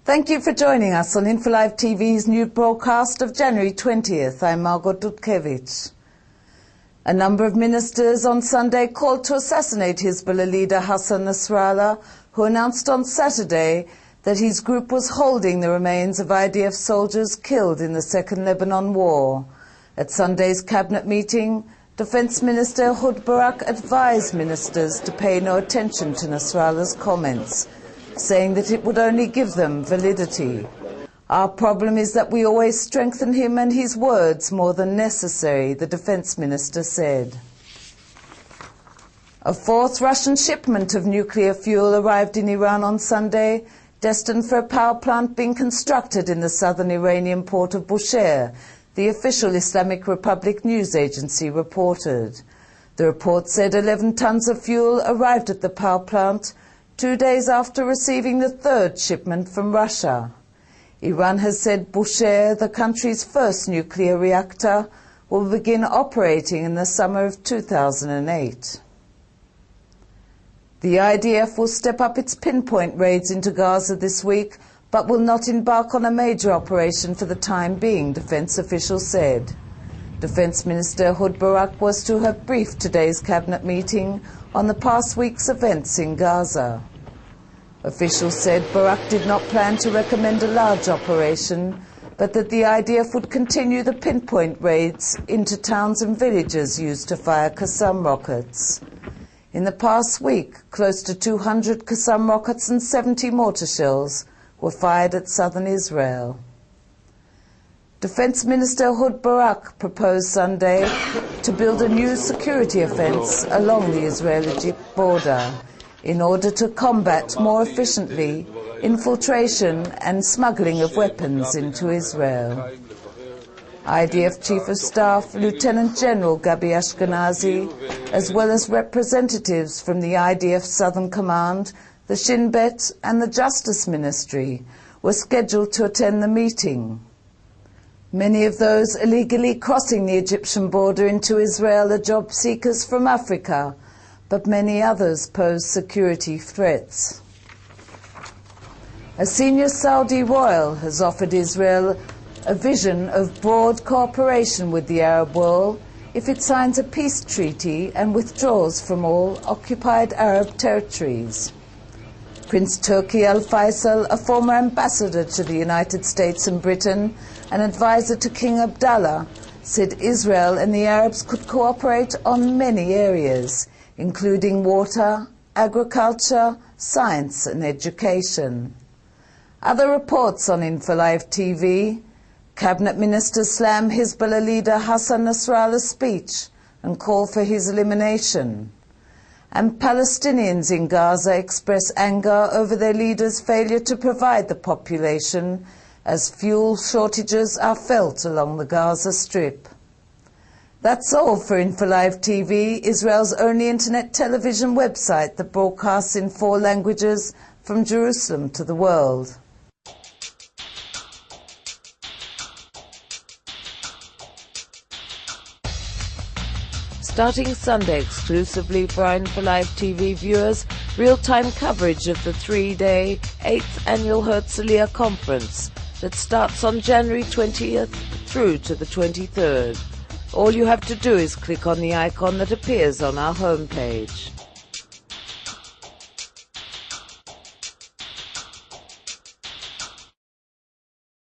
Thank you for joining us on Infolivetv's new broadcast of January 20th. I'm Margot Dudkiewicz. A number of ministers on Sunday called to assassinate Hizbullah leader Hassan Nasrallah, who announced on Saturday that his group was holding the remains of IDF soldiers killed in the Second Lebanon War. At Sunday's cabinet meeting, Defense Minister Ehud Barak advised ministers to pay no attention to Nasrallah's comments, saying that it would only give them validity. Our problem is that we always strengthen him and his words more than necessary, the defense minister said. A fourth Russian shipment of nuclear fuel arrived in Iran on Sunday, destined for a power plant being constructed in the southern Iranian port of Bushehr, the official Islamic Republic news agency reported. The report said 11 tons of fuel arrived at the power plant 2 days after receiving the third shipment from Russia. Iran has said Bushehr, the country's first nuclear reactor, will begin operating in the summer of 2008. The IDF will step up its pinpoint raids into Gaza this week, but will not embark on a major operation for the time being, defense officials said. Defense Minister Ehud Barak was to have briefed today's cabinet meeting on the past week's events in Gaza. Officials said Barak did not plan to recommend a large operation, but that the IDF would continue the pinpoint raids into towns and villages used to fire Qassam rockets. In the past week, close to 200 Qassam rockets and 70 mortar shells were fired at southern Israel. Defense Minister Ehud Barak proposed Sunday to build a new security offense along the Israeli-Egypt border in order to combat more efficiently infiltration and smuggling of weapons into Israel. IDF Chief of Staff Lieutenant General Gabi Ashkenazi, as well as representatives from the IDF Southern Command, the Shin Bet and the Justice Ministry, were scheduled to attend the meeting. Many of those illegally crossing the Egyptian border into Israel are job seekers from Africa, but many others pose security threats. A senior Saudi royal has offered Israel a vision of broad cooperation with the Arab world if it signs a peace treaty and withdraws from all occupied Arab territories. Prince Turki al-Faisal, a former ambassador to the United States and Britain and advisor to King Abdullah, said Israel and the Arabs could cooperate on many areas, including water, agriculture, science and education. Other reports on Infolivetv: Cabinet ministers slam Hizbullah leader Hassan Nasrallah's speech and call for his elimination. And Palestinians in Gaza express anger over their leader's failure to provide the population as fuel shortages are felt along the Gaza Strip. That's all for Infolivetv, Israel's only internet television website that broadcasts in 4 languages from Jerusalem to the world. Starting Sunday exclusively for our Infolivetv viewers, real-time coverage of the 3-day 8th Annual Herzliya Conference that starts on January 20th through to the 23rd. All you have to do is click on the icon that appears on our homepage.